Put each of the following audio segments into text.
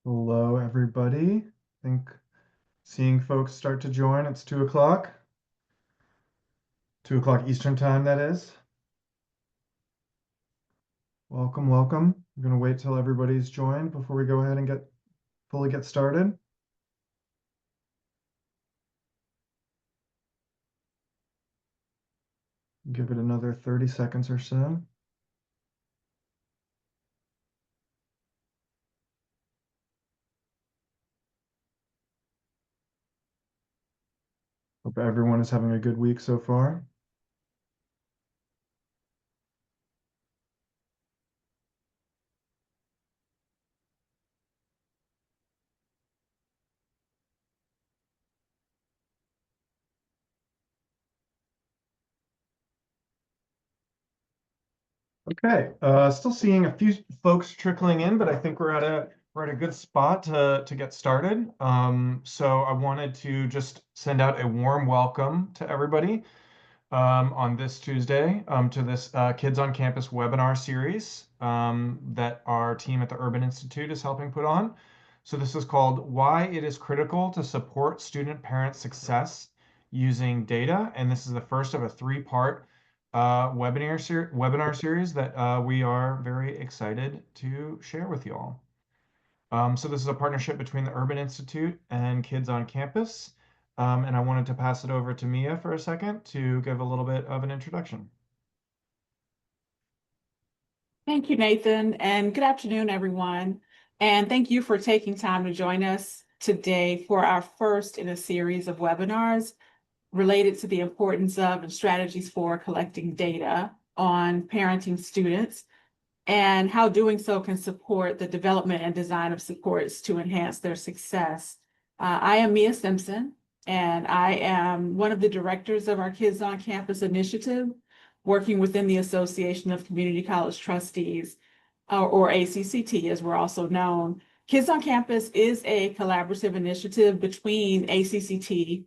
Hello, everybody. I think seeing folks start to join. It's 2 o'clock. 2 o'clock Eastern time, that is. Welcome, welcome. I'm gonna wait till everybody's joined before we go ahead and fully get started. Give it another 30 seconds or so. Hope everyone is having a good week so far. Okay, still seeing a few folks trickling in, but I think we're at a good spot to get started. So I wanted to just send out a warm welcome to everybody on this Tuesday to this Kids on Campus webinar series that our team at the Urban Institute is helping put on. So this is called Why It is Critical to Support Student Parent Success Using Data, and this is the first of a three-part webinar series that we are very excited to share with you all. So this is a partnership between the Urban Institute and Kids on Campus. And I wanted to pass it over to Mia for a second to give a little bit of an introduction. Thank you, Nathan, and good afternoon, everyone. And thank you for taking time to join us today for our first in a series of webinars related to the importance of and strategies for collecting data on parenting students and how doing so can support the development and design of supports to enhance their success. I am Mia Simpson, and I am one of the directors of our Kids on Campus initiative, working within the Association of Community College Trustees, or ACCT as we're also known. Kids on Campus is a collaborative initiative between ACCT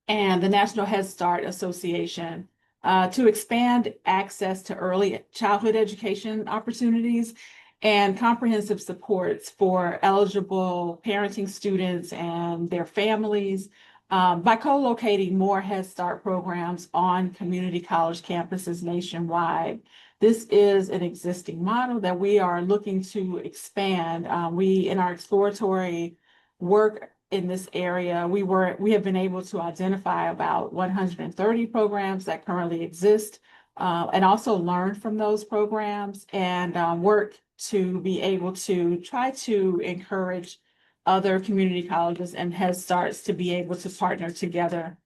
and the National Head Start Association to expand access to early childhood education opportunities and comprehensive supports for eligible parenting students and their families by co-locating more Head Start programs on community college campuses nationwide. This is an existing model that we are looking to expand. In our exploratory work in this area, we have been able to identify about 130 programs that currently exist, and also learn from those programs and work to be able to try to encourage other community colleges and Head Starts to be able to partner together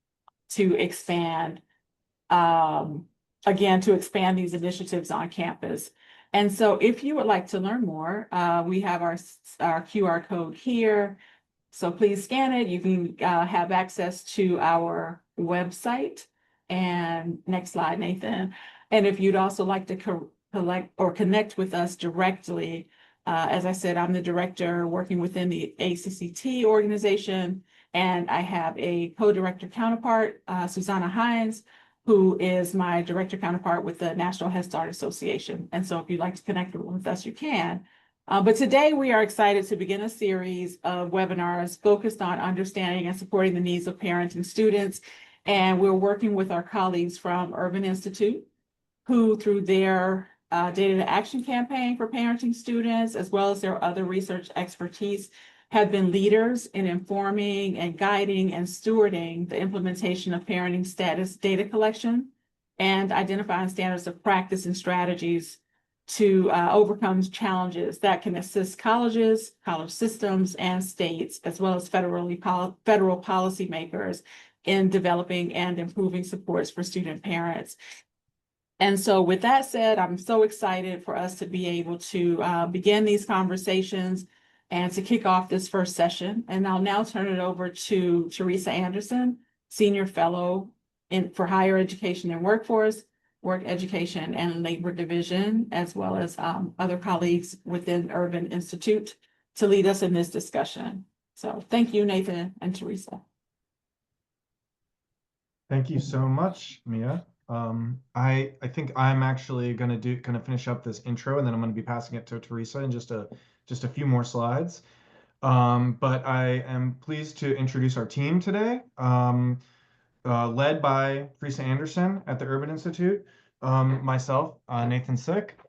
to expand, again, to expand these initiatives on campus. And so if you would like to learn more, we have our QR code here. So please scan it. You can have access to our website. And next slide, Nathan. And if you'd also like to collect or connect with us directly, as I said, I'm the director working within the ACCT organization, and I have a co-director counterpart, Susanna Hines, who is my director counterpart with the National Head Start Association. And so if you'd like to connect with us, you can. But today we are excited to begin a series of webinars focused on understanding and supporting the needs of parents and students. And we're working with our colleagues from Urban Institute, who through their Data to Action campaign for parenting students, as well as their other research expertise, have been leaders in informing and guiding and stewarding the implementation of parenting status data collection and identifying standards of practice and strategies to overcome challenges that can assist colleges, college systems, and states, as well as federal policymakers in developing and improving supports for student parents. And so with that said, I'm so excited for us to be able to begin these conversations and to kick off this first session. And I'll now turn it over to Teresa Anderson, Senior Fellow for Higher Education and Workforce, Work Education and Labor Division, as well as other colleagues within Urban Institute, to lead us in this discussion. So thank you, Nathan and Teresa. Thank you so much, Mia. I think I'm actually gonna finish up this intro, and then I'm gonna be passing it to Teresa in just a few more slides. But I am pleased to introduce our team today, led by Teresa Anderson at the Urban Institute, myself, Nathan Sick,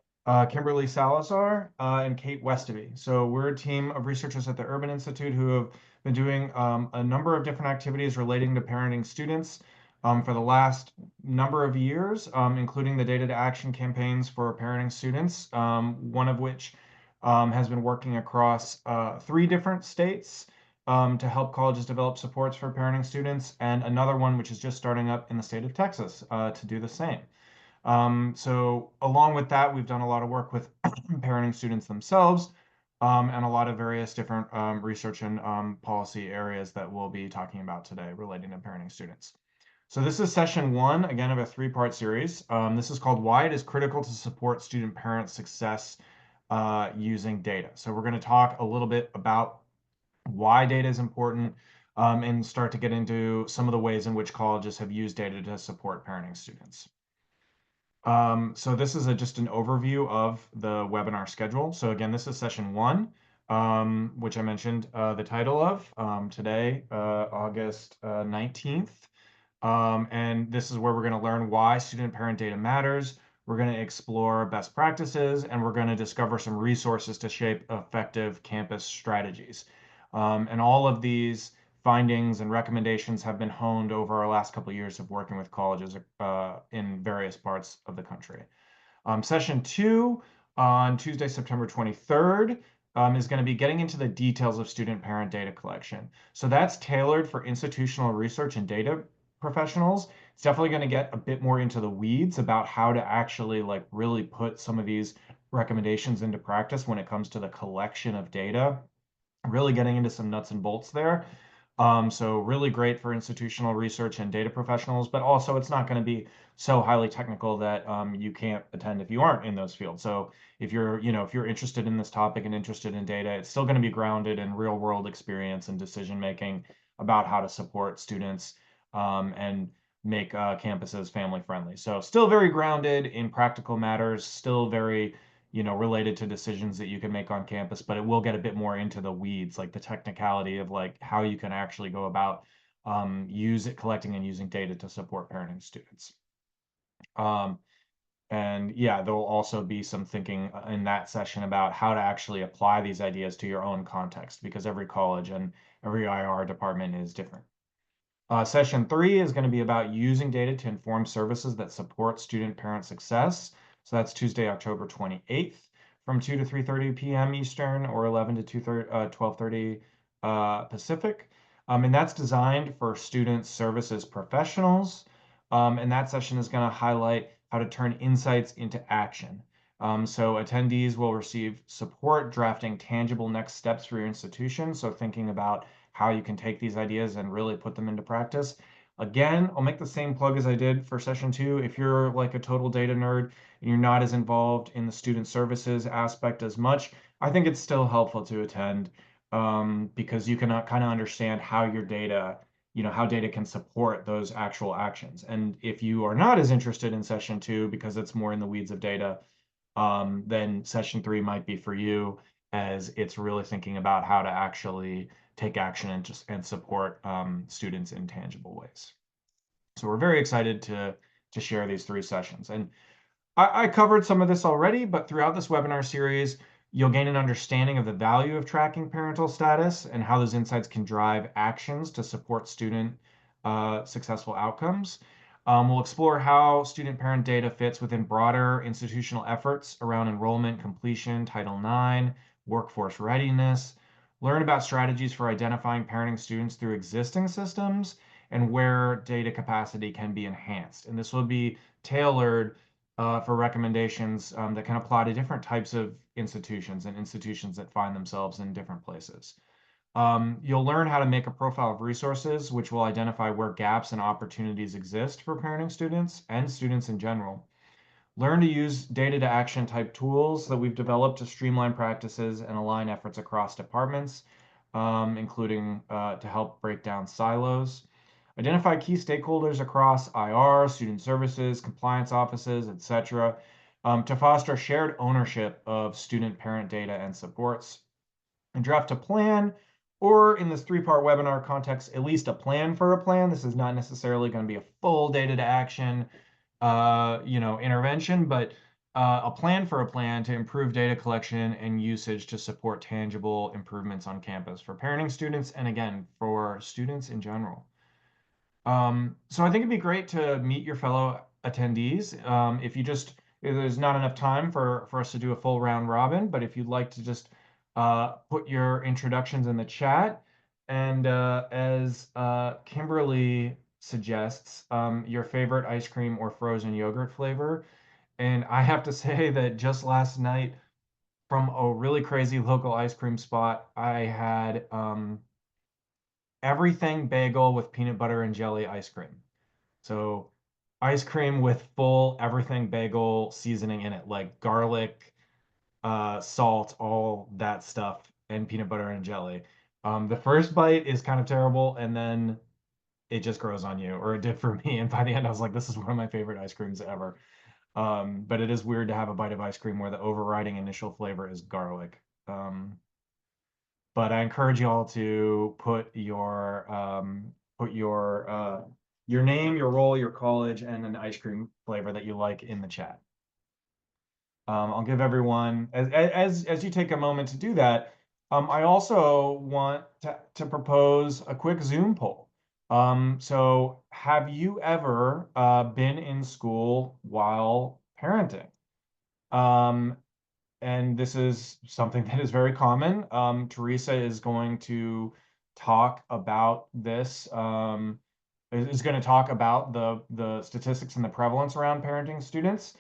Kimberly Salazar, and Kate Westovy. So we're a team of researchers at the Urban Institute who have been doing a number of different activities relating to parenting students for the last number of years, including the Data to Action campaigns for parenting students, one of which has been working across 3 different states to help colleges develop supports for parenting students, and another one which is just starting up in the state of Texas to do the same. So along with that, we've done a lot of work with parenting students themselves, and a lot of various different research and policy areas that we'll be talking about today relating to parenting students. So this is session 1, again, of a 3-part series. This is called Why It is Critical to Support Student-Parent Success Using Data. So we're going to talk a little bit about why data is important, and start to get into some of the ways in which colleges have used data to support parenting students. So this is just an overview of the webinar schedule. So again, this is session 1, which I mentioned the title of today, August 19th. And this is where we're going to learn why student-parent data matters. We're going to explore best practices, and we're going to discover some resources to shape effective campus strategies. And all of these findings and recommendations have been honed over our last couple of years of working with colleges in various parts of the country. Session 2 on Tuesday, September 23rd, is going to be getting into the details of student-parent data collection. So that's tailored for institutional research and data professionals. It's definitely going to get a bit more into the weeds about how to actually really put some of these recommendations into practice when it comes to the collection of data, really getting into some nuts and bolts there. So really great for institutional research and data professionals, but also it's not going to be so highly technical that you can't attend if you aren't in those fields. So if you're, if you're interested in this topic and interested in data, it's still going to be grounded in real world experience and decision making about how to support students and make campuses family friendly. So still very grounded in practical matters, still very related to decisions that you can make on campus, but it will get a bit more into the weeds, like the technicality of how you can actually go about collecting and using data to support parenting students. And yeah, there will also be some thinking in that session about how to actually apply these ideas to your own context, because every college and every IR department is different. Session 3 is going to be about using data to inform services that support student-parent success. So that's Tuesday, October 28th from 2 to 3:30 p.m. Eastern, or 11 to 12:30 Pacific. And that's designed for student services professionals. And that session is going to highlight how to turn insights into action. So attendees will receive support drafting tangible next steps for your institution. So thinking about how you can take these ideas and really put them into practice. Again, I'll make the same plug as I did for session 2. If you're like a total data nerd and you're not as involved in the student services aspect as much, I think it's still helpful to attend, because you can kind of understand how your data, how data can support those actual actions. And if you are not as interested in session 2 because it's more in the weeds of data, then session 3 might be for you, as it's really thinking about how to actually take action and support students in tangible ways. So we're very excited to share these 3 sessions. And I covered some of this already, but throughout this webinar series, you'll gain an understanding of the value of tracking parental status and how those insights can drive actions to support student successful outcomes. We'll explore how student-parent data fits within broader institutional efforts around enrollment completion, Title IX, workforce readiness, learn about strategies for identifying parenting students through existing systems, and where data capacity can be enhanced. And this will be tailored for recommendations that can apply to different types of institutions and institutions that find themselves in different places. You'll learn how to make a profile of resources, which will identify where gaps and opportunities exist for parenting students and students in general. Learn to use data to action type tools that we've developed to streamline practices and align efforts across departments, including to help break down silos. Identify key stakeholders across IR, student services, compliance offices, etc., to foster shared ownership of student-parent data and supports. and draft a plan, or in this three-part webinar context, at least a plan for a plan. This is not necessarily going to be a full data to action, intervention, but a plan for a plan to improve data collection and usage to support tangible improvements on campus for parenting students, and again, for students in general. So I think it'd be great to meet your fellow attendees. If there's not enough time for us to do a full round robin, but if you'd like to just put your introductions in the chat. And as Kimberly suggests, your favorite ice cream or frozen yogurt flavor. And I have to say that just last night, from a really crazy local ice cream spot, I had everything bagel with peanut butter and jelly ice cream. So ice cream with full everything bagel seasoning in it, like garlic, salt, all that stuff, and peanut butter and jelly. The first bite is kind of terrible, and then it just grows on you, or it did for me. And by the end, I was like, this is one of my favorite ice creams ever. But it is weird to have a bite of ice cream where the overriding initial flavor is garlic. But I encourage you all to put your name, your role, your college, and an ice cream flavor that you like in the chat. I'll give everyone, as you take a moment to do that, I also want to propose a quick Zoom poll. So have you ever been in school while parenting? And this is something that is very common. Teresa is going to talk about this, is going to talk about the statistics and the prevalence around parenting students.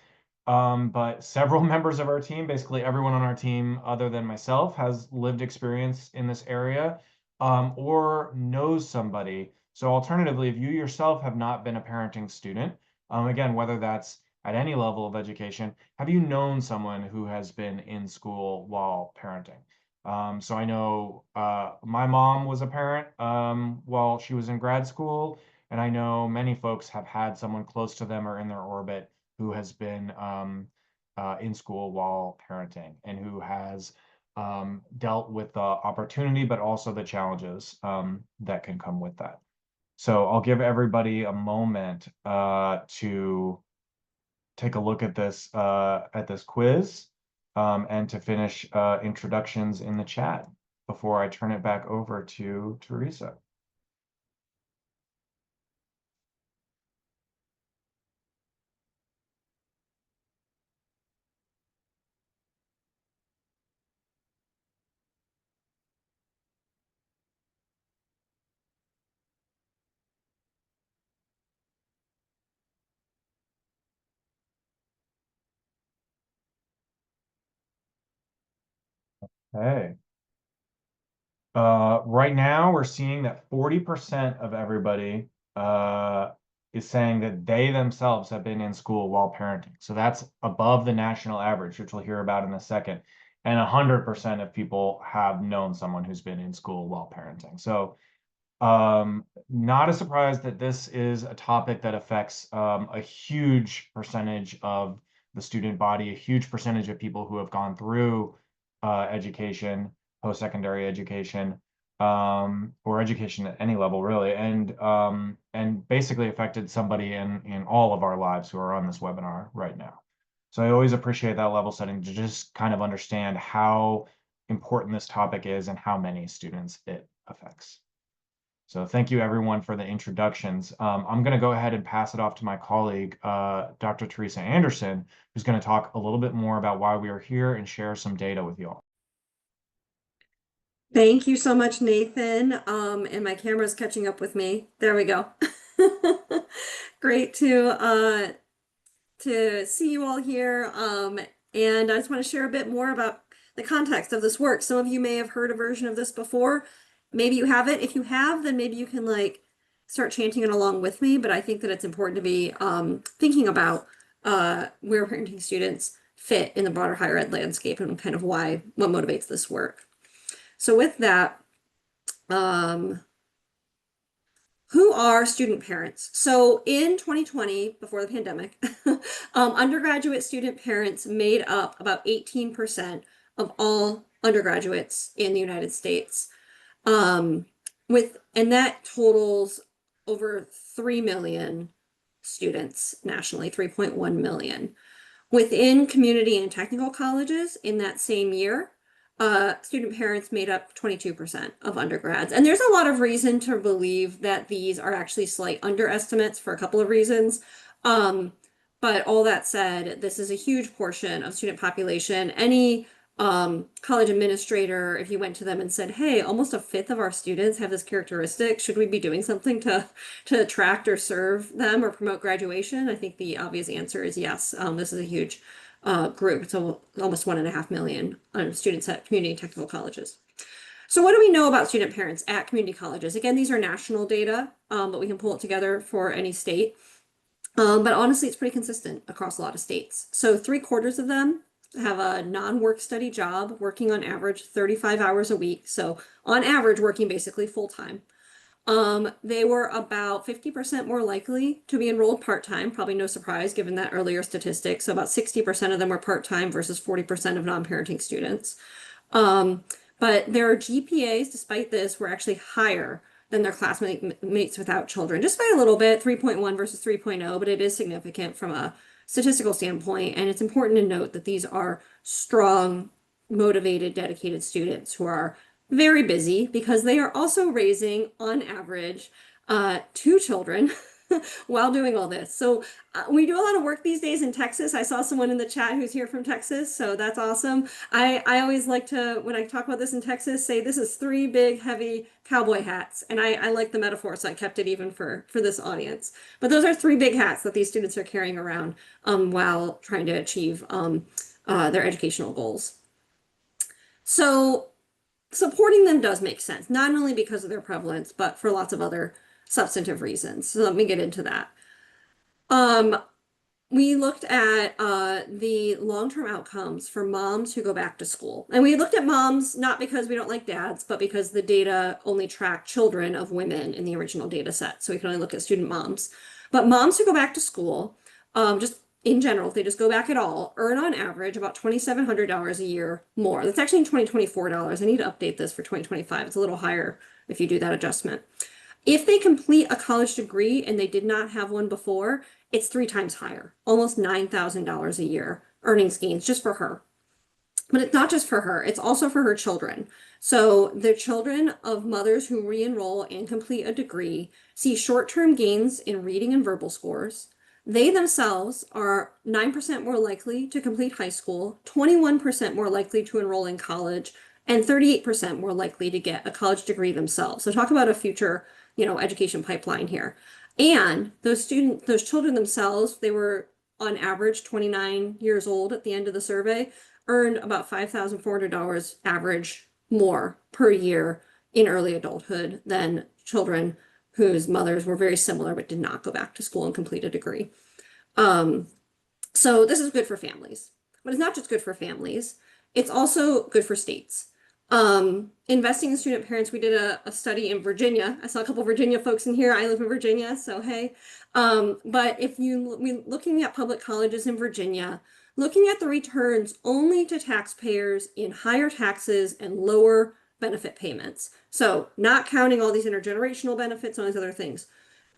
But several members of our team, basically everyone on our team other than myself, has lived experience in this area, or knows somebody. So alternatively, if you yourself have not been a parenting student, again, whether that's at any level of education, have you known someone who has been in school while parenting? So I know my mom was a parent while she was in grad school, and I know many folks have had someone close to them or in their orbit who has been in school while parenting, and who has dealt with the opportunity, but also the challenges that can come with that. So I'll give everybody a moment to take a look at this quiz, and to finish introductions in the chat before I turn it back over to Teresa. Hey. Right now, we're seeing that 40% of everybody is saying that they themselves have been in school while parenting. So that's above the national average, which we'll hear about in a second. And 100% of people have known someone who's been in school while parenting. So not a surprise that this is a topic that affects a huge percentage of the student body, a huge percentage of people who have gone through education, post-secondary education, or education at any level, really, and basically affected somebody in all of our lives who are on this webinar right now. So I always appreciate that level setting to just kind of understand how important this topic is and how many students it affects. So thank you everyone for the introductions. I'm going to go ahead and pass it off to my colleague, Dr. Teresa Anderson, who's going to talk a little bit more about why we are here and share some data with you all. Thank you so much, Nathan. And my camera's catching up with me. There we go. Great to see you all here. And I just want to share a bit more about the context of this work. Some of you may have heard a version of this before. Maybe you haven't. If you have, then maybe you can like start chanting it along with me. But I think that it's important to be thinking about where parenting students fit in the broader higher ed landscape and kind of what motivates this work. So with that, who are student parents? So in 2020, before the pandemic, undergraduate student parents made up about 18% of all undergraduates in the United States. And that totals over 3 million students nationally, 3.1 million. Within community and technical colleges in that same year, student parents made up 22% of undergrads. And there's a lot of reason to believe that these are actually slight underestimates for a couple of reasons. But all that said, this is a huge portion of student population. Any college administrator, if you went to them and said, hey, almost a fifth of our students have this characteristic, should we be doing something to attract or serve them or promote graduation? I think the obvious answer is yes. This is a huge group. It's almost 1.5 million students at community and technical colleges. So what do we know about student parents at community colleges? Again, these are national data, but we can pull it together for any state. But honestly, it's pretty consistent across a lot of states. So 3/4 of them have a non-work study job, working on average 35 hours a week. So on average, working basically full-time. They were about 50% more likely to be enrolled part-time, probably no surprise given that earlier statistic. So about 60% of them were part-time versus 40% of non-parenting students. But their GPAs, despite this, were actually higher than their classmates without children, just by a little bit, 3.1 versus 3.0, but it is significant from a statistical standpoint. And it's important to note that these are strong, motivated, dedicated students who are very busy because they are also raising, on average, 2 children while doing all this. So we do a lot of work these days in Texas. I saw someone in the chat who's here from Texas, so that's awesome. I always like to, when I talk about this in Texas, say this is 3 big, heavy cowboy hats. And I like the metaphor, so I kept it even for this audience. But those are 3 big hats that these students are carrying around while trying to achieve their educational goals. So supporting them does make sense, not only because of their prevalence, but for lots of other substantive reasons. So let me get into that. We looked at the long-term outcomes for moms who go back to school. And we looked at moms not because we don't like dads, but because the data only tracked children of women in the original data set. So we can only look at student moms. But moms who go back to school, just in general, if they just go back at all, earn on average about $2,700 a year more. That's actually in 2024 dollars. I need to update this for 2025. It's a little higher if you do that adjustment. If they complete a college degree and they did not have one before, it's 3 times higher, almost $9,000 a year earnings gains just for her. But it's not just for her, it's also for her children. So the children of mothers who re-enroll and complete a degree see short-term gains in reading and verbal scores. They themselves are 9% more likely to complete high school, 21% more likely to enroll in college, and 38% more likely to get a college degree themselves. So talk about a future, education pipeline here. And those children themselves, they were on average 29 years old at the end of the survey, earned about $5,400 average more per year in early adulthood than children whose mothers were very similar but did not go back to school and complete a degree. So this is good for families. But it's not just good for families, it's also good for states. Investing in student parents, we did a study in Virginia. I saw a couple of Virginia folks in here. I live in Virginia, so hey. But if we looking at public colleges in Virginia, looking at the returns only to taxpayers in higher taxes and lower benefit payments. So not counting all these intergenerational benefits and all these other things.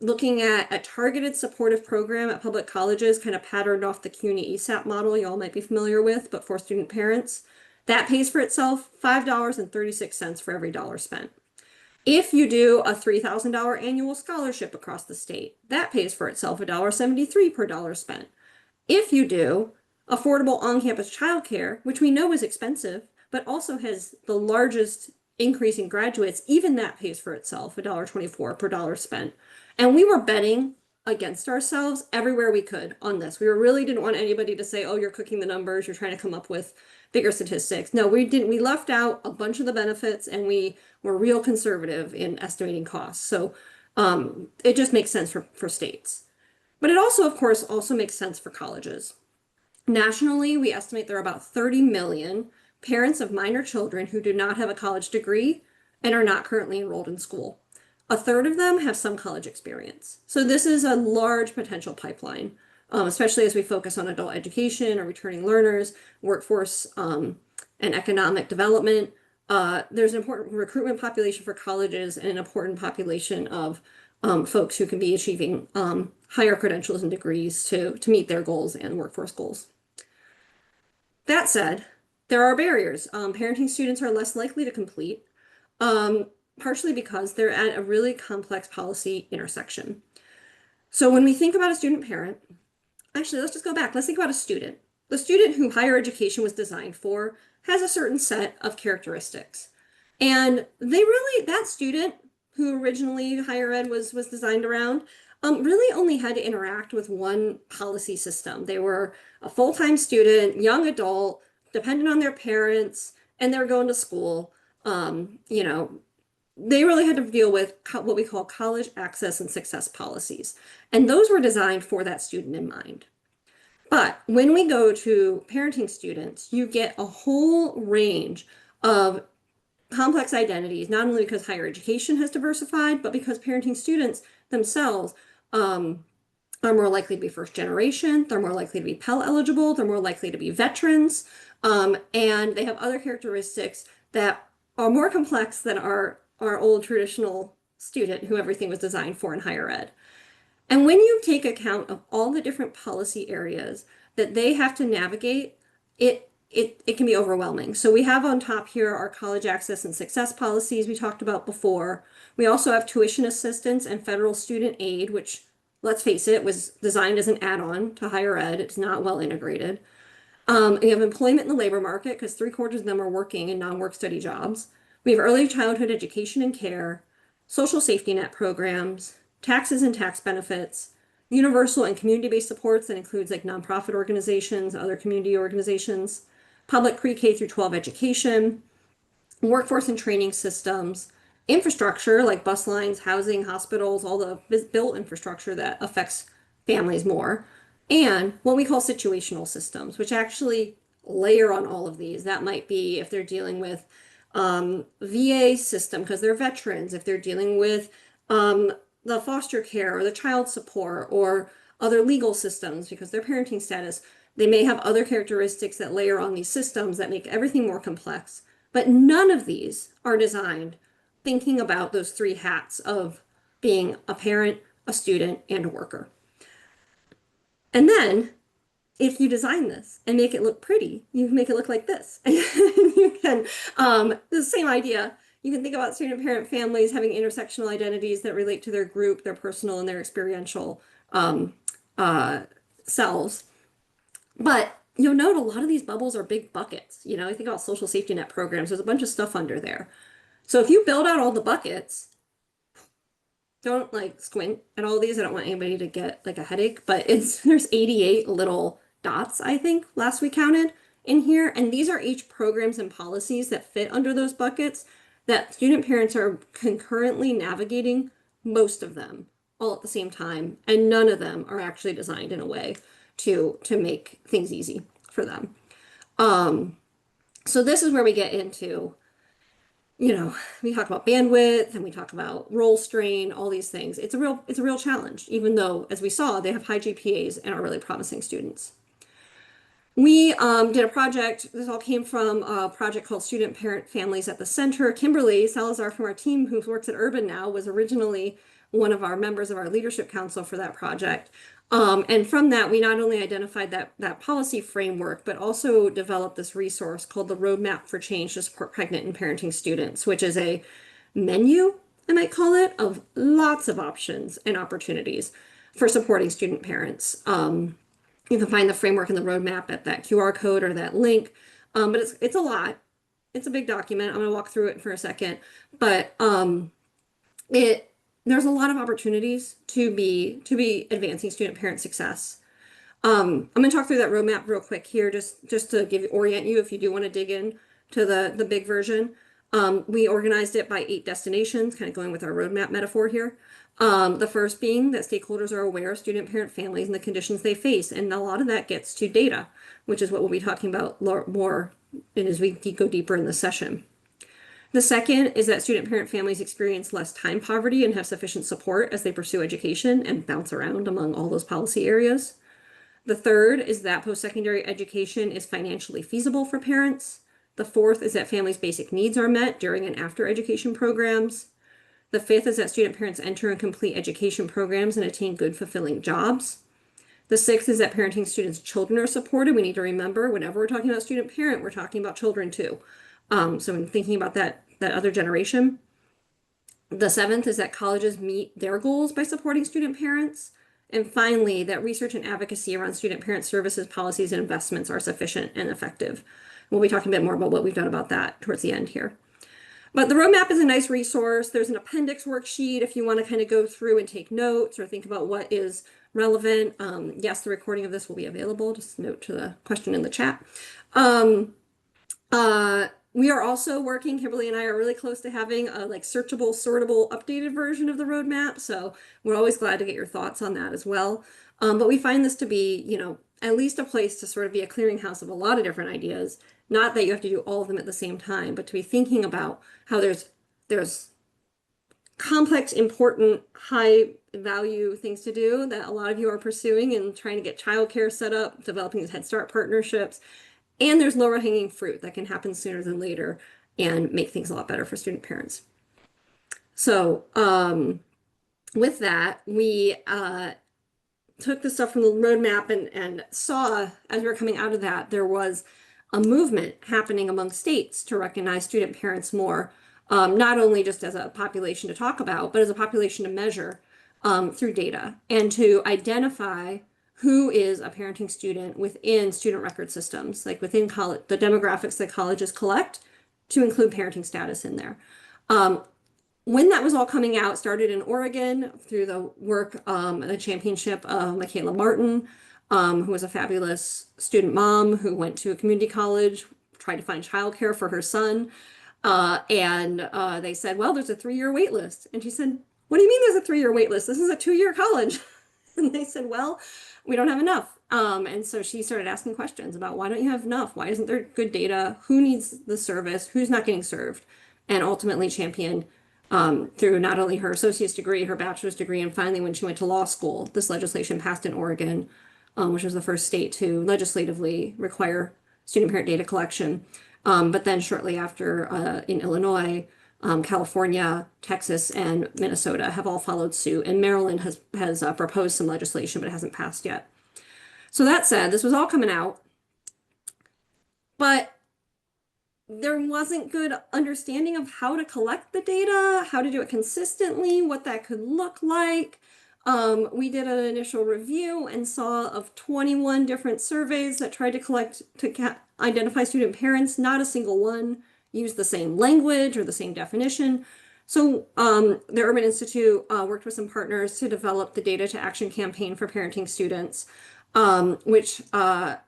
Looking at a targeted supportive program at public colleges, kind of patterned off the CUNY ESAP model you all might be familiar with, but for student parents. That pays for itself $5.36 for every dollar spent. If you do a $3,000 annual scholarship across the state, that pays for itself $1.73 per dollar spent. If you do affordable on-campus childcare, which we know is expensive, but also has the largest increase in graduates, even that pays for itself $1.24 per dollar spent. And we were betting against ourselves everywhere we could on this. We really didn't want anybody to say, oh, you're cooking the numbers, you're trying to come up with bigger statistics. No, we didn't. We left out a bunch of the benefits and we were real conservative in estimating costs. So it just makes sense for states. But it also, of course, also makes sense for colleges. Nationally, we estimate there are about 30 million parents of minor children who do not have a college degree and are not currently enrolled in school. 1/3 of them have some college experience. So this is a large potential pipeline, especially as we focus on adult education or returning learners, workforce and economic development. There's an important recruitment population for colleges and an important population of folks who can be achieving higher credentials and degrees to meet their goals and workforce goals. That said, there are barriers. Parenting students are less likely to complete, partially because they're at a really complex policy intersection. So when we think about a student parent, actually, let's just go back. Let's think about a student. The student who higher education was designed for has a certain set of characteristics. And that student who originally higher ed was designed around, really only had to interact with one policy system. They were a full-time student, young adult, dependent on their parents, and they were going to school. They really had to deal with what we call college access and success policies. And those were designed for that student in mind. But when we go to parenting students, you get a whole range of complex identities, not only because higher education has diversified, but because parenting students themselves are more likely to be first generation, they're more likely to be Pell eligible, they're more likely to be veterans, and they have other characteristics that are more complex than our old traditional student who everything was designed for in higher ed. And when you take account of all the different policy areas that they have to navigate, it can be overwhelming. So we have on top here our college access and success policies we talked about before. We also have tuition assistance and federal student aid, which, let's face it, was designed as an add-on to higher ed. It's not well integrated. We have employment in the labor market because 3/4 of them are working in non-work study jobs. We have early childhood education and care, social safety net programs, taxes and tax benefits, universal and community-based supports that includes like nonprofit organizations, other community organizations, public pre-K through 12 education, workforce and training systems, infrastructure like bus lines, housing, hospitals, all the built infrastructure that affects families more, and what we call situational systems, which actually layer on all of these. That might be if they're dealing with VA system because they're veterans, if they're dealing with the foster care or the child support or other legal systems because their parenting status, they may have other characteristics that layer on these systems that make everything more complex. But none of these are designed thinking about those three hats of being a parent, a student, and a worker. And then if you design this and make it look pretty, you can make it look like this. And you can, the same idea, you can think about student parent families having intersectional identities that relate to their group, their personal and their experiential selves. But you'll note a lot of these bubbles are big buckets. You think about social safety net programs, there's a bunch of stuff under there. So if you build out all the buckets, don't like squint at all these. I don't want anybody to get like a headache, but there's 88 little dots, I think, last we counted in here. And these are each programs and policies that fit under those buckets that student parents are concurrently navigating, most of them all at the same time. And none of them are actually designed in a way to make things easy for them. So this is where we get into, we talk about bandwidth and we talk about role strain, all these things. It's a real challenge, even though, as we saw, they have high GPAs and are really promising students. We did a project, this all came from a project called Student Parent Families at the Center. Kimberly Salazar from our team, who works at Urban now, was originally one of our members of our leadership council for that project. And from that, we not only identified that policy framework, but also developed this resource called the Roadmap for Change to Support Pregnant and Parenting Students, which is a menu, I might call it, of lots of options and opportunities for supporting student parents. You can find the framework and the roadmap at that QR code or that link, but it's a lot. It's a big document. I'm going to walk through it for a second, but there's a lot of opportunities to be advancing student parent success. I'm going to talk through that roadmap real quick here, just to orient you if you do want to dig in to the big version. We organized it by 8 destinations, kind of going with our roadmap metaphor here. The first being that stakeholders are aware of student parent families and the conditions they face, and a lot of that gets to data, which is what we'll be talking about more as we go deeper in the session. The second is that student parent families experience less time poverty and have sufficient support as they pursue education and bounce around among all those policy areas. The third is that post-secondary education is financially feasible for parents. The fourth is that families' basic needs are met during and after education programs. The fifth is that student parents enter and complete education programs and attain good, fulfilling jobs. The sixth is that parenting students' children are supported. We need to remember whenever we're talking about student parent, we're talking about children too. So when thinking about that other generation. The seventh is that colleges meet their goals by supporting student parents. And finally, that research and advocacy around student parent services, policies, and investments are sufficient and effective. We'll be talking a bit more about what we've done about that towards the end here. But the roadmap is a nice resource. There's an appendix worksheet if you want to kind of go through and take notes or think about what is relevant. Yes, the recording of this will be available. Just note to the question in the chat. We are also working, Kimberly and I are really close to having a like searchable, sortable, updated version of the roadmap. So we're always glad to get your thoughts on that as well. But we find this to be, you know, at least a place to sort of be a clearinghouse of a lot of different ideas. Not that you have to do all of them at the same time, but to be thinking about how there's complex, important, high value things to do that a lot of you are pursuing and trying to get childcare set up, developing these Head Start partnerships. And there's lower hanging fruit that can happen sooner than later and make things a lot better for student parents. So with that, we took the stuff from the roadmap and saw as we were coming out of that, there was a movement happening among states to recognize student parents more, not only just as a population to talk about, but as a population to measure through data and to identify who is a parenting student within student record systems, like within college, the demographics that colleges collect to include parenting status in there. When that was all coming out, started in Oregon through the work and the championship of Michaela Martin, who was a fabulous student mom who went to a community college, tried to find childcare for her son. They said, well, there's a 3-year wait list. And she said, what do you mean there's a 3-year wait list? This is a 2-year college. And they said, well, we don't have enough. And so she started asking questions about why don't you have enough? Why isn't there good data? Who needs the service? Who's not getting served? And ultimately championed through not only her associate's degree, her bachelor's degree, and finally when she went to law school, this legislation passed in Oregon, which was the first state to legislatively require student parent data collection. But then shortly after in Illinois, California, Texas, and Minnesota have all followed suit, and Maryland has proposed some legislation, but it hasn't passed yet. So that said, this was all coming out, but there wasn't good understanding of how to collect the data, how to do it consistently, what that could look like. We did an initial review and saw of 21 different surveys that tried to collect to identify student parents. Not a single one used the same language or the same definition. So the Urban Institute worked with some partners to develop the Data to Action campaign for parenting students, which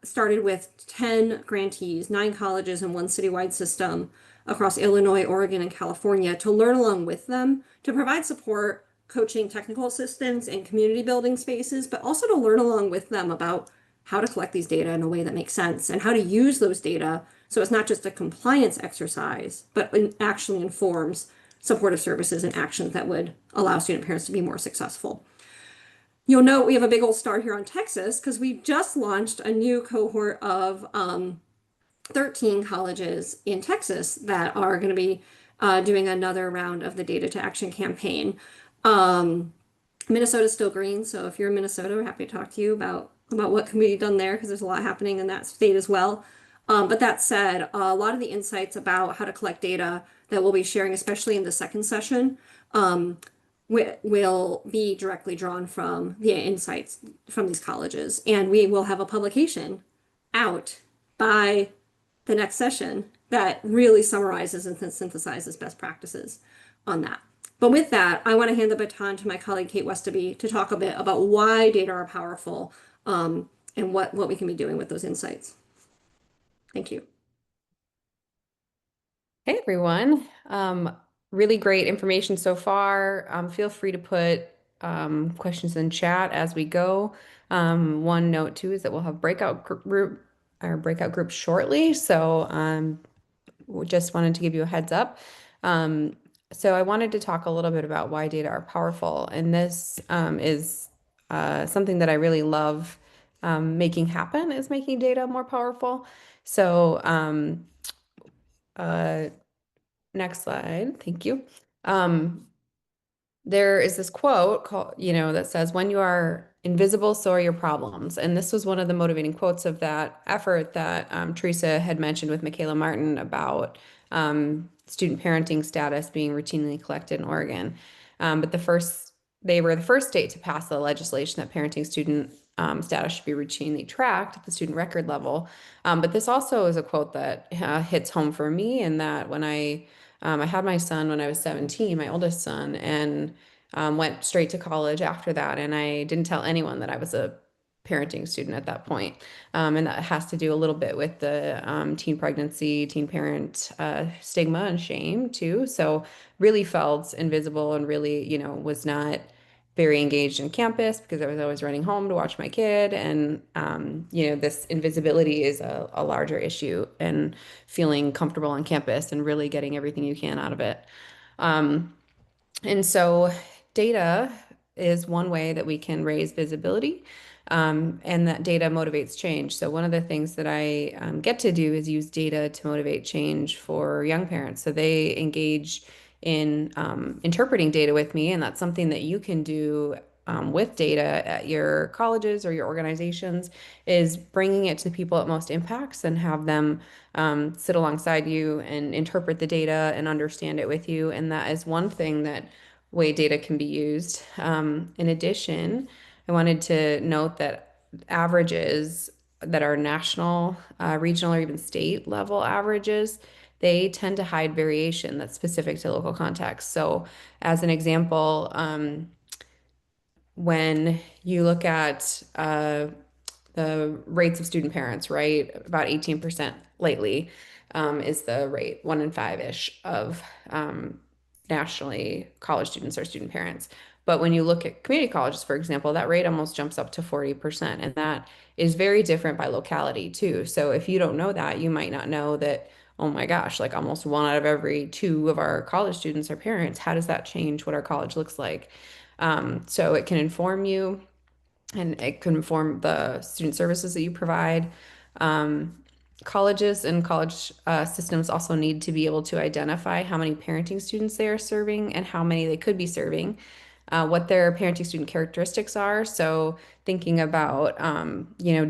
started with 10 grantees, 9 colleges, and 1 citywide system across Illinois, Oregon, and California to learn along with them, to provide support, coaching, technical assistance, and community building spaces, but also to learn along with them about how to collect these data in a way that makes sense and how to use those data so it's not just a compliance exercise, but it actually informs supportive services and actions that would allow student parents to be more successful. You'll note we have a big old star here on Texas because we just launched a new cohort of 13 colleges in Texas that are going to be doing another round of the Data to Action campaign. Minnesota's still green, so if you're in Minnesota, we're happy to talk to you about what can be done there because there's a lot happening in that state as well. But that said, a lot of the insights about how to collect data that we'll be sharing, especially in the second session, will be directly drawn from the insights from these colleges. And we will have a publication out by the next session that really summarizes and synthesizes best practices on that. But with that, I want to hand the baton to my colleague, Kate Westerby, to talk a bit about why data are powerful and what we can be doing with those insights. Thank you. Hey everyone, really great information so far. Feel free to put questions in chat as we go. One note too is that we'll have breakout groups shortly, so we just wanted to give you a heads up. So I wanted to talk a little bit about why data are powerful, and this is something that I really love making happen, is making data more powerful. So uh, next slide. Thank you. There is this quote called, that says, "When you are invisible, so are your problems." And this was one of the motivating quotes of that effort that Teresa had mentioned with Michaela Martin about student parenting status being routinely collected in Oregon. But they were the first state to pass the legislation that parenting student status should be routinely tracked at the student record level. But this also is a quote that hits home for me, in that when I had my son when I was 17, my oldest son, and went straight to college after that. And I didn't tell anyone that I was a parenting student at that point. And that has to do a little bit with the teen pregnancy, teen parent stigma and shame too. So really felt invisible and really, was not very engaged in campus because I was always running home to watch my kid. And, this invisibility is a larger issue, and feeling comfortable on campus and really getting everything you can out of it. And so data is one way that we can raise visibility, and that data motivates change. So one of the things that I get to do is use data to motivate change for young parents. So they engage in interpreting data with me, and that's something that you can do with data at your colleges or your organizations, is bringing it to the people at most impacts and have them sit alongside you and interpret the data and understand it with you. And that is one thing that way data can be used. In addition, I wanted to note that averages that are national, regional, or even state level averages, they tend to hide variation that's specific to local context. So as an example, when you look at the rates of student parents, right? About 18% lately is the rate, 1 in 5-ish of nationally college students are student parents. But when you look at community colleges, for example, that rate almost jumps up to 40%. And that is very different by locality too. So if you don't know that, you might not know that, oh my gosh, like almost 1 out of every 2 of our college students are parents. How does that change what our college looks like? So it can inform you, and it can inform the student services that you provide. Um, Colleges and college systems also need to be able to identify how many parenting students they are serving and how many they could be serving, what their parenting student characteristics are. So thinking about,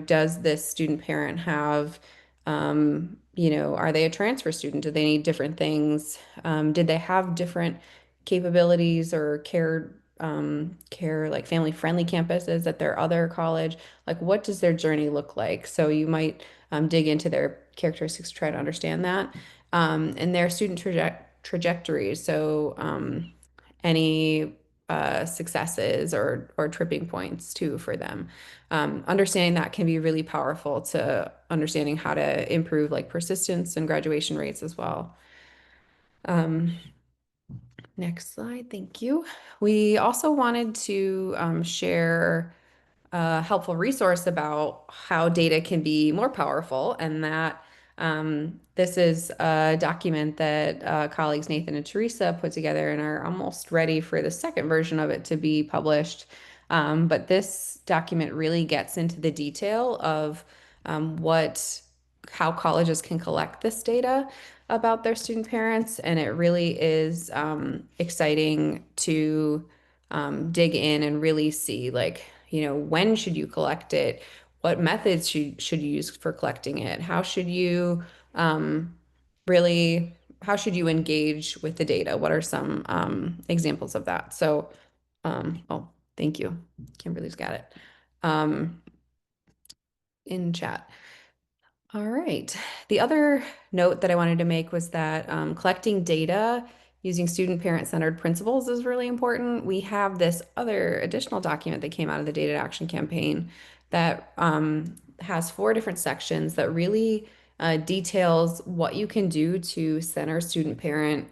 does this student parent have, are they a transfer student? Do they need different things? Did they have different capabilities or care like family friendly campuses at their other college? Like, what does their journey look like? So you might dig into their characteristics to try to understand that, and their student trajectories. So any successes or tripping points too for them. Understanding that can be really powerful to understanding how to improve like persistence and graduation rates as well. Next slide, thank you. We also wanted to share a helpful resource about how data can be more powerful, and that this is a document that colleagues Nathan and Teresa put together and are almost ready for the second version of it to be published. But this document really gets into the detail of how colleges can collect this data about their student parents, and it really is exciting to dig in and really see, like, when should you collect it? What methods should you use for collecting it? Um, how should you engage with the data? What are some examples of that? So, oh, thank you. Kimberly's got it in chat. All right. The other note that I wanted to make was that collecting data using student parent-centered principles is really important. We have this other additional document that came out of the Data Action Campaign that has 4 different sections that really details what you can do to center student parent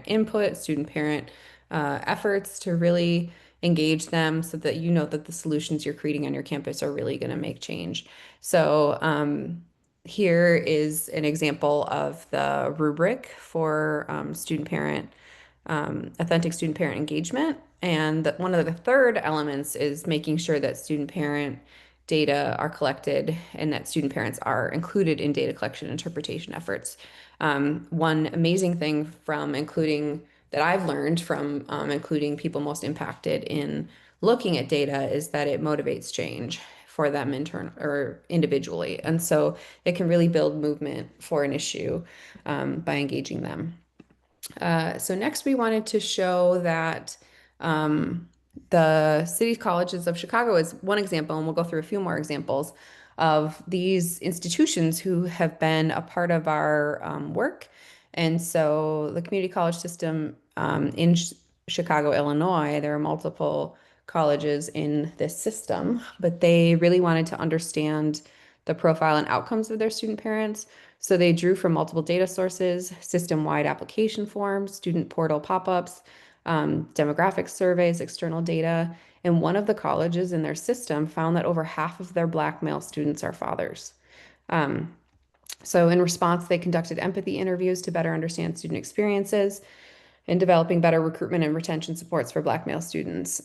input, student parent efforts to really engage them, so that you know that the solutions you're creating on your campus are really going to make change. So here is an example of the rubric for authentic student parent engagement. And one of the third elements is making sure that student parent data are collected and that student parents are included in data collection and interpretation efforts. One amazing thing from including that I've learned from including people most impacted in looking at data is that it motivates change for them or individually. And so it can really build movement for an issue by engaging them. So next we wanted to show that the City Colleges of Chicago is one example, and we'll go through a few more examples of these institutions who have been a part of our work. And so the community college system in Chicago, Illinois, there are multiple colleges in this system, but they really wanted to understand the profile and outcomes of their student parents. So they drew from multiple data sources, system-wide application forms, student portal pop-ups, demographic surveys, external data. And one of the colleges in their system found that over half of their Black male students are fathers. So in response, they conducted empathy interviews to better understand student experiences and developing better recruitment and retention supports for Black male students.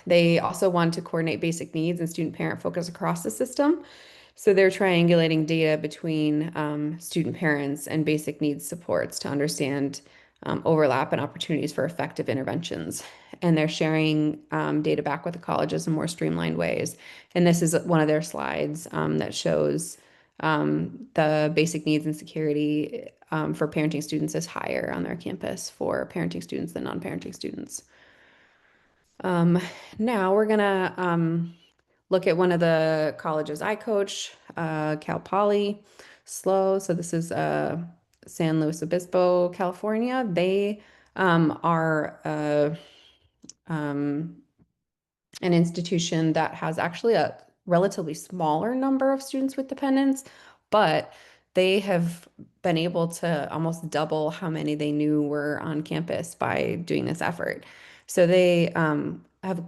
They also wanted to coordinate basic needs and student parent focus across the system. So they're triangulating data between student parents and basic needs supports to understand overlap and opportunities for effective interventions. And they're sharing data back with the colleges in more streamlined ways. And this is one of their slides that shows the basic needs and security for parenting students is higher on their campus for parenting students than non-parenting students. Now we're gonna look at one of the colleges I coach, Cal Poly, SLO. So this is San Luis Obispo, California. They are an institution that has actually a relatively smaller number of students with dependents, but they have been able to almost double how many they knew were on campus by doing this effort. So they have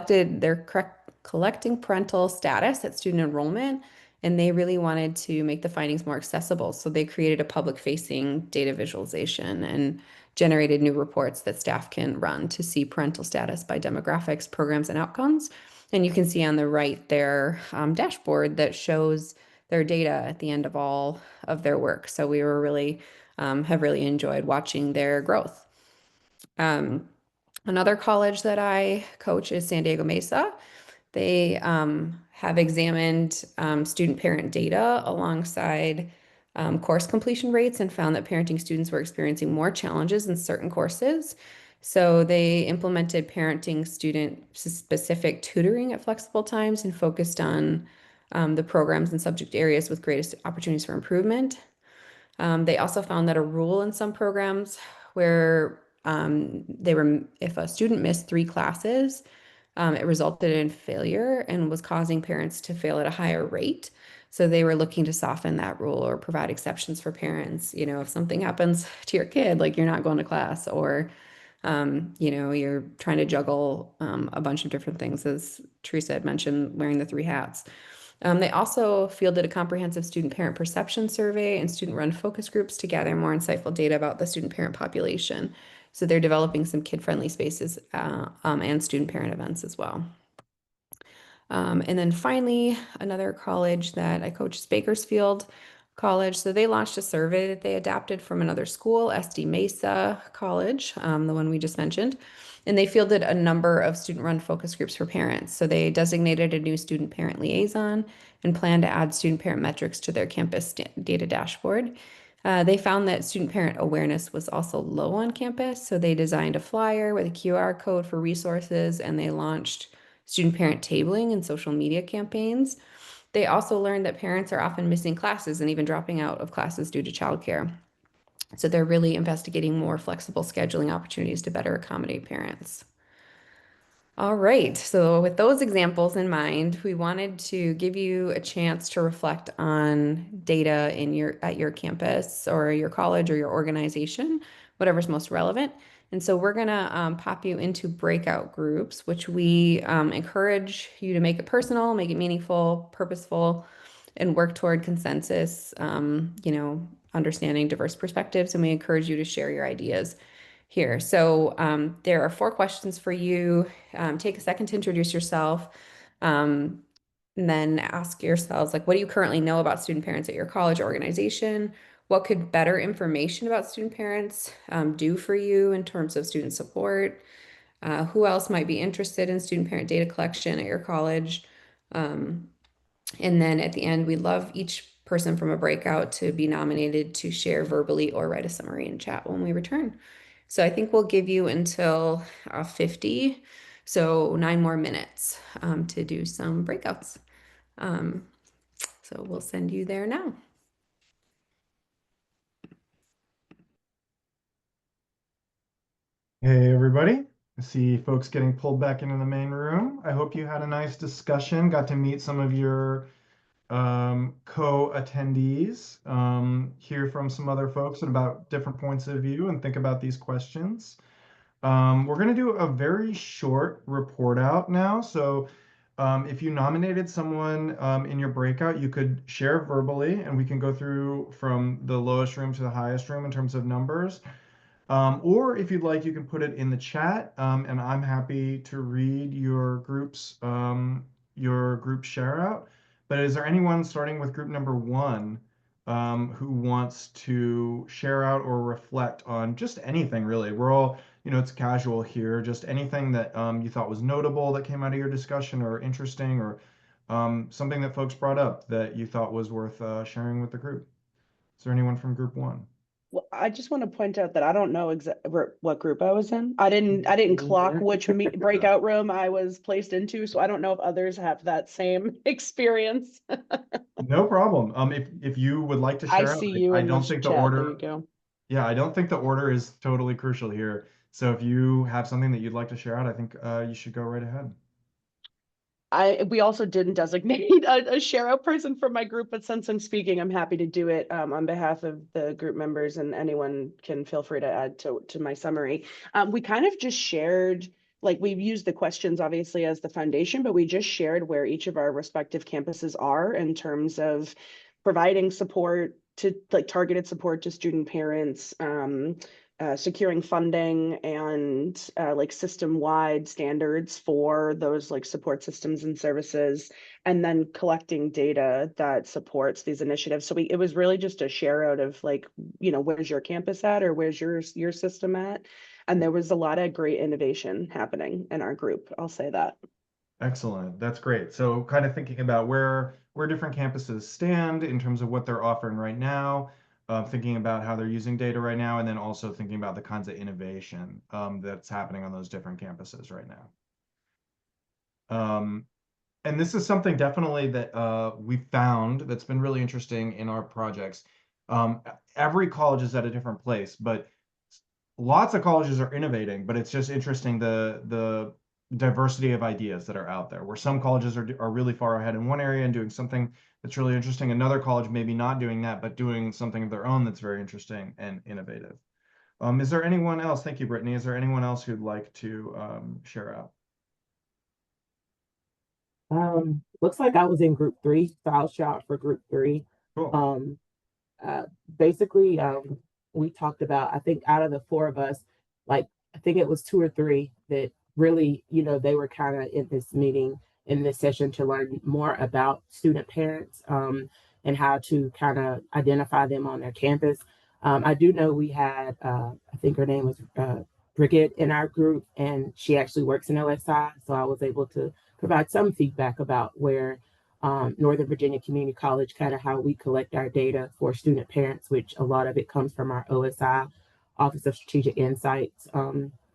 they're collecting parental status at student enrollment, and they really wanted to make the findings more accessible. So they created a public-facing data visualization and generated new reports that staff can run to see parental status by demographics, programs, and outcomes. And you can see on the right their dashboard that shows their data at the end of all of their work. So we were really have really enjoyed watching their growth. Another college that I coach is San Diego Mesa. They have examined student parent data alongside course completion rates and found that parenting students were experiencing more challenges in certain courses. So they implemented parenting student specific tutoring at flexible times and focused on the programs and subject areas with greatest opportunities for improvement. They also found that a rule in some programs where if a student missed 3 classes, it resulted in failure and was causing parents to fail at a higher rate. So they were looking to soften that rule or provide exceptions for parents. You know, if something happens to your kid, like you're not going to class, or you're trying to juggle a bunch of different things, as Teresa had mentioned, wearing the 3 hats. They also fielded a comprehensive student parent perception survey and student run focus groups to gather more insightful data about the student parent population. So they're developing some kid-friendly spaces and student parent events as well. And then finally, another college that I coach is Bakersfield College. So they launched a survey that they adapted from another school, SD Mesa College, the one we just mentioned. And they fielded a number of student-run focus groups for parents. So they designated a new student parent liaison and plan to add student parent metrics to their campus data dashboard. They found that student parent awareness was also low on campus. So they designed a flyer with a QR code for resources, and they launched student parent tabling and social media campaigns. They also learned that parents are often missing classes and even dropping out of classes due to childcare. So they're really investigating more flexible scheduling opportunities to better accommodate parents. All right, so with those examples in mind, we wanted to give you a chance to reflect on data at your campus or your college or your organization, whatever's most relevant. And so we're gonna pop you into breakout groups, which we encourage you to make it personal, make it meaningful, purposeful, and work toward consensus, understanding diverse perspectives. And we encourage you to share your ideas here. So there are 4 questions for you. Take a second to introduce yourself. Um, and then ask yourselves, like, what do you currently know about student parents at your college or organization? What could better information about student parents do for you in terms of student support? Who else might be interested in student parent data collection at your college? Um, and then at the end, we'd love each person from a breakout to be nominated to share verbally or write a summary in chat when we return. So I think we'll give you until 50, so 9 more minutes to do some breakouts. So we'll send you there now. Hey, everybody. I see folks getting pulled back into the main room. I hope you had a nice discussion, got to meet some of your co-attendees, hear from some other folks about different points of view and think about these questions. We're going to do a very short report out now. So if you nominated someone in your breakout, you could share verbally and we can go through from the lowest room to the highest room in terms of numbers. Or if you'd like, you can put it in the chat, and I'm happy to read your group share out. But is there anyone starting with group number 1 who wants to share out or reflect on just anything really? We're all, it's casual here, just anything that you thought was notable that came out of your discussion or interesting or something that folks brought up that you thought was worth sharing with the group. Is there anyone from group 1? Well, I just want to point out that I don't know what group I was in. I didn't clock which breakout room I was placed into, so I don't know if others have that same experience. No problem. If you would like to I share out, see you I in the don't think the chat. There order, you go. yeah, I don't think the order is totally crucial here. So if you have something that you'd like to share out, I think you should go right ahead. We also didn't designate a share out person for my group, but since I'm speaking, I'm happy to do it on behalf of the group members, and anyone can feel free to add to my summary. We kind of just shared, like, we've used the questions obviously as the foundation, but we just shared where each of our respective campuses are in terms of providing support to, like, targeted support to student parents, securing funding, and like system-wide standards for those like support systems and services, and then collecting data that supports these initiatives. So it was really just a share out of, like, where's your campus at, or where's your system at? And there was a lot of great innovation happening in our group. I'll say that. Excellent. That's great. So kind of thinking about where different campuses stand in terms of what they're offering right now, thinking about how they're using data right now, and then also thinking about the kinds of innovation that's happening on those different campuses right now. And this is something definitely that we found that's been really interesting in our projects. Every college is at a different place, but lots of colleges are innovating, but it's just interesting the diversity of ideas that are out there, where some colleges are really far ahead in one area and doing something that's really interesting. Another college maybe not doing that, but doing something of their own that's very interesting and innovative. Is there anyone else? Thank you, Brittany. Is there anyone else who'd like to share out? Looks like I was in group 3, so I'll shout for group 3. Cool. Um, basically, we talked about, I think out of the 4 of us, like, I think it was 2 or 3 that really, they were kind of in this meeting, in this session, to learn more about student parents, and how to kind of identify them on their campus. I do know we had, I think her name was Bridget in our group, and she actually works in OSI, so I was able to provide some feedback about where Northern Virginia Community College, kind of how we collect our data for student parents, which a lot of it comes from our OSI, Office of Strategic Insights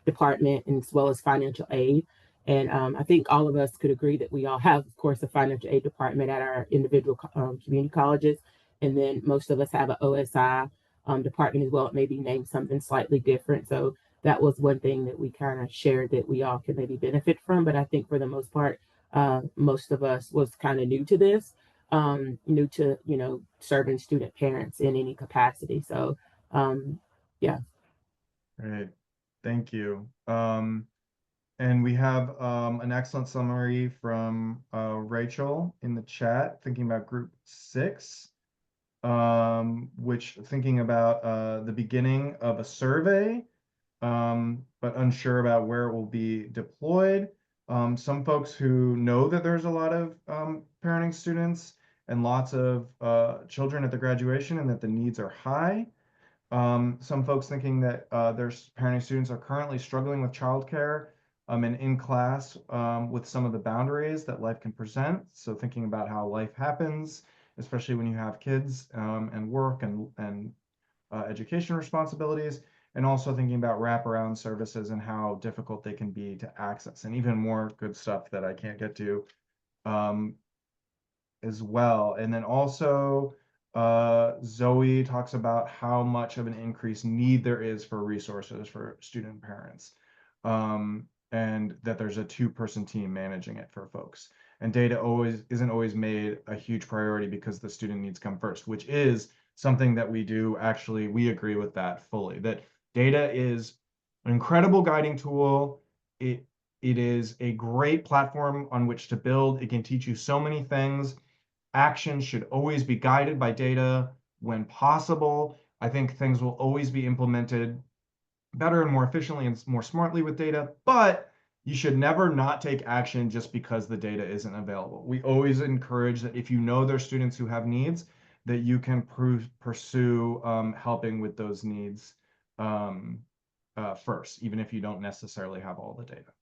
department, and as well as financial aid. And I think all of us could agree that we all have, of course, a financial aid department at our individual community colleges. And then most of us have an OSI department as well. It may be named something slightly different. So that was one thing that we kind of shared that we all could maybe benefit from. But I think for the most part, most of us was kind of new to this, new to, serving student parents in any capacity. So, yeah. Great. Thank you. And we have an excellent summary from Rachel in the chat, thinking about group 6, which thinking about the beginning of a survey, but unsure about where it will be deployed. Some folks who know that there's a lot of parenting students and lots of children at the graduation and that the needs are high. Some folks thinking that their parenting students are currently struggling with childcare and in class with some of the boundaries that life can present. So thinking about how life happens, especially when you have kids and work and education responsibilities, and also thinking about wraparound services and how difficult they can be to access, and even more good stuff that I can't get to um, as well. And then also Zoe talks about how much of an increased need there is for resources for student parents, and that there's a two-person team managing it for folks. And data isn't always made a huge priority because the student needs come first, which is something that we do. Actually, we agree with that fully, that data is an incredible guiding tool. It is a great platform on which to build. It can teach you so many things. Action should always be guided by data when possible. I think things will always be implemented better and more efficiently and more smartly with data, but you should never not take action just because the data isn't available. We always encourage that if you know there's students who have needs, that you can pursue helping with those needs first, even if you don't necessarily have all the data.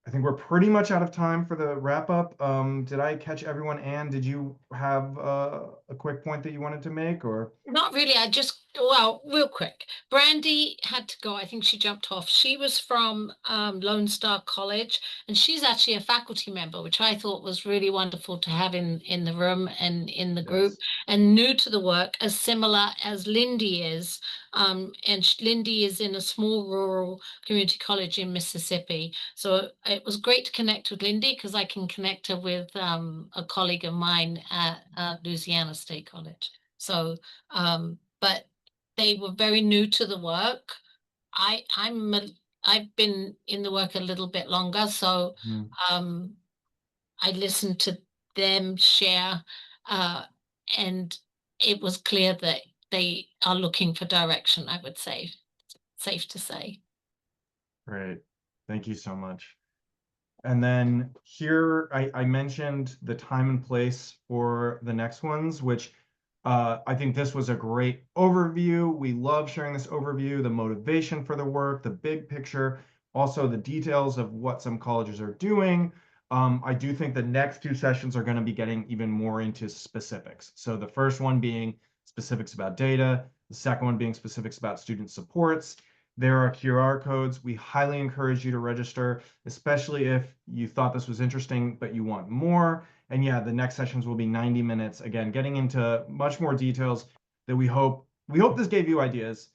I think we're pretty much out of time for the wrap up. Did I catch everyone? Anne, did you have a quick point that you wanted to make, or? Not really. Well, real quick. Brandy had to go. I think she jumped off. She was from Lone Star College, and she's actually a faculty member, which I thought was really wonderful to have in the room and in the group, Yes. and new to the work, as similar as Lindy is. Lindy is in a small rural community college in Mississippi. So it was great to connect with Lindy because I can connect her with a colleague of mine at Louisiana State College. So, but they were very new to the work. I've been in the work a little bit longer, so Mm. I listened to them share, and it was clear that they are looking for direction, I would say, safe to say. Great. Thank you so much. And then here I mentioned the time and place for the next ones, which I think this was a great overview. We love sharing this overview, the motivation for the work, the big picture, also the details of what some colleges are doing. I do think the next two sessions are going to be getting even more into specifics. So the first one being specifics about data, the second one being specifics about student supports. There are QR codes. We highly encourage you to register, especially if you thought this was interesting, but you want more. And yeah, the next sessions will be 90 minutes. Again, getting into much more details that we hope this gave you ideas.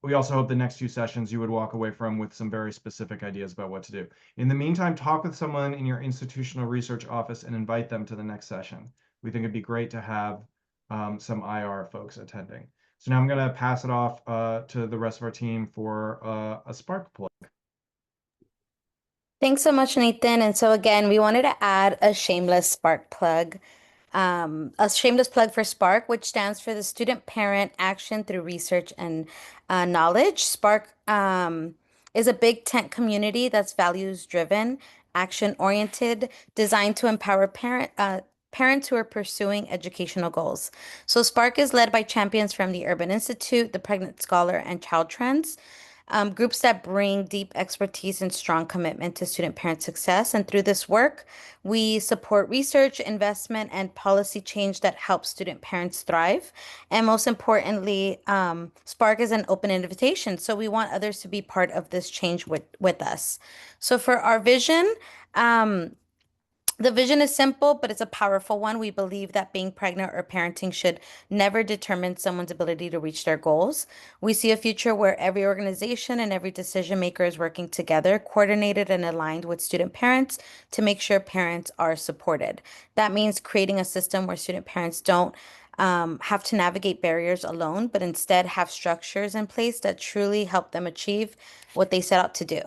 We also hope the next two sessions you would walk away from with some very specific ideas about what to do. In the meantime, talk with someone in your institutional research office and invite them to the next session. We think it'd be great to have some IR folks attending. So now I'm going to pass it off to the rest of our team for a Spark plug. Thanks so much, Nathan. And so again, we wanted to add a shameless Spark plug. A shameless plug for Spark, which stands for the Student Parent Action Through Research and Knowledge. Spark is a big tent community that's values driven, action oriented, designed to empower parents who are pursuing educational goals. So Spark is led by champions from the Urban Institute, the Pregnant Scholar, and Child Trends. Groups that bring deep expertise and strong commitment to student parent success. And through this work, we support research, investment, and policy change that helps student parents thrive. And most importantly, Spark is an open invitation. So we want others to be part of this change with us. So for our vision, the vision is simple, but it's a powerful one. We believe that being pregnant or parenting should never determine someone's ability to reach their goals. We see a future where every organization and every decision maker is working together, coordinated and aligned with student parents to make sure parents are supported. That means creating a system where student parents don't have to navigate barriers alone, but instead have structures in place that truly help them achieve what they set out to do.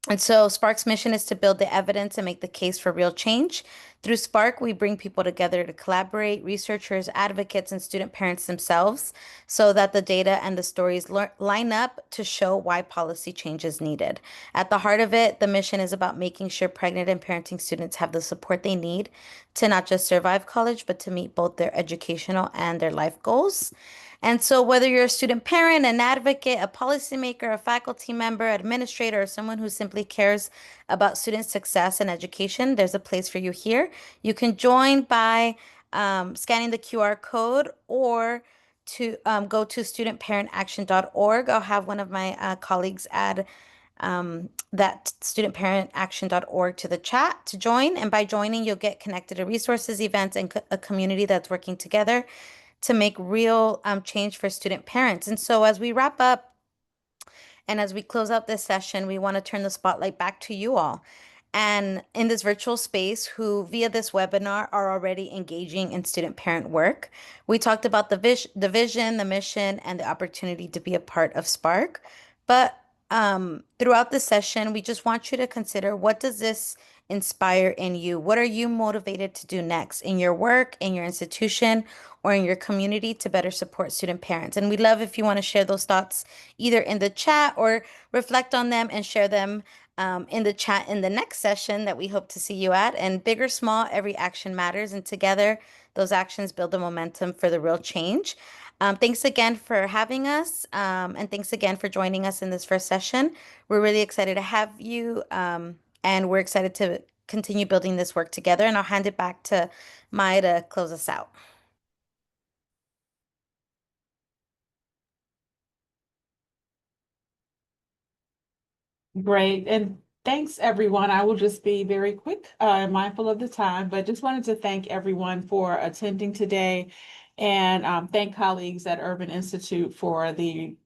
And so Spark's mission is to build the evidence and make the case for real change, Through Spark, we bring people together to collaborate, researchers, advocates, and student parents themselves, so that the data and the stories line up to show why policy change is needed. At the heart of it, the mission is about making sure pregnant and parenting students have the support they need to not just survive college, but to meet both their educational and their life goals. And so, whether you're a student parent, an advocate, a policymaker, a faculty member, administrator, or someone who simply cares about student success and education, there's a place for you here. You can join by scanning the QR code or to go to studentparentaction.org. I'll have one of my colleagues add that studentparentaction.org to the chat to join. And by joining, you'll get connected to resources, events, and a community that's working together to make real change for student parents. And so as we wrap up and as we close out this session, we want to turn the spotlight back to you all. And in this virtual space, who via this webinar are already engaging in student parent work. We talked about the vision, the mission, and the opportunity to be a part of Spark. But throughout the session, we just want you to consider, what does this inspire in you? What are you motivated to do next in your work, in your institution, or in your community to better support student parents? And we'd love if you want to share those thoughts either in the chat or reflect on them and share them in the chat in the next session that we hope to see you at. And big or small, every action matters. And together, those actions build the momentum for the real change. Thanks again for having us. And thanks again for joining us in this first session. We're really excited to have you. And we're excited to continue building this work together. And I'll hand it back to Maya to close us out. Great. And thanks, everyone. I will just be very quick, mindful of the time, but just wanted to thank everyone for attending today and thank colleagues at Urban Institute for the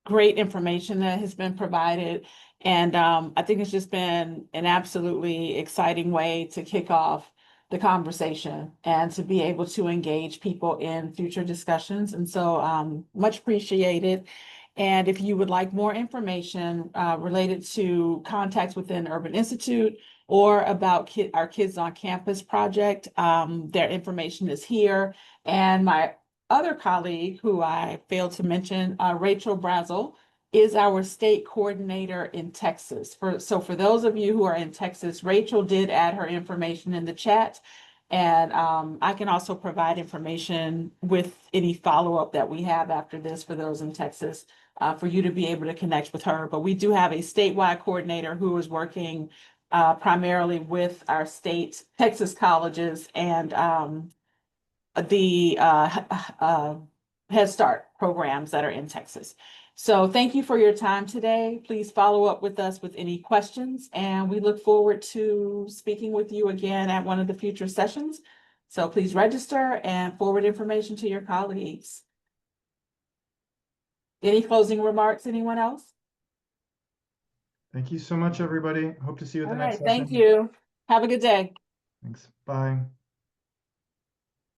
great information that has been provided. And I think it's just been an absolutely exciting way to kick off the conversation and to be able to engage people in future discussions. And so much appreciated. And if you would like more information related to contacts within Urban Institute or about our Kids on Campus project, their information is here. And my other colleague, who I failed to mention, Rachel Brazel, is our state coordinator in Texas. So for those of you who are in Texas, Rachel did add her information in the chat. And I can also provide information with any follow-up that we have after this for those in Texas, for you to be able to connect with her. But we do have a statewide coordinator who is working primarily with our state Texas colleges and the Head Start programs that are in Texas. So thank you for your time today. Please follow up with us with any questions, and we look forward to speaking with you again at one of the future sessions. So please register and forward information to your colleagues. Any closing remarks, anyone else? Thank you so much, everybody. Hope to see you at the All next right, session. thank you. Have a good day. Thanks. Bye.